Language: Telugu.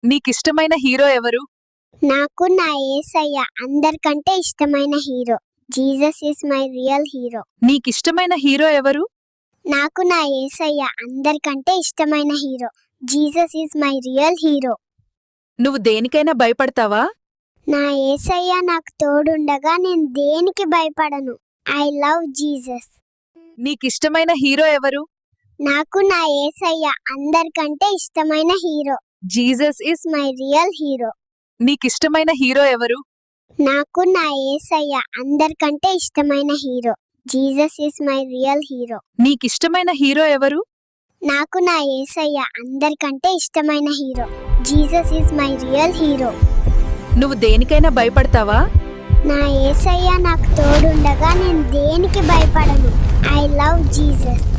నీకిష్టమైన హీరో ఎవరు? నాకు నా యేసయ్య అందరికంటే ఇష్టమైన hero. Jesus is my real hero. నీకిష్టమైన హీరో ఎవరు? నాకు నా యేసయ్య అందరికంటే ఇష్టమైన hero. Jesus is my real hero. నువ్వు దేనికైనా భయపడతావా? నా యేసయ్య నాకు తోడుండగా నేను దేనికి భయపడను. I love Jesus. నీకిష్టమైన హీరో ఎవరు? నాకు నా యేసయ్య అందరికంటే ఇష్టమైన hero. Jesus is my real hero. నీకిష్టమైన హీరో ఎవరు? నాకు నా యేసయ్య అందరికంటే ఇష్టమైన hero. Jesus is my real hero. నీకిష్టమైన హీరో ఎవరు? నాకు నా యేసయ్య అందరికంటే ఇష్టమైన hero. Jesus is my real hero. నువ్వు దేనికైనా భయపడతావా? నా యేసయ్య నాకు తోడుండగా నేను దేనికి భయపడను. I love Jesus.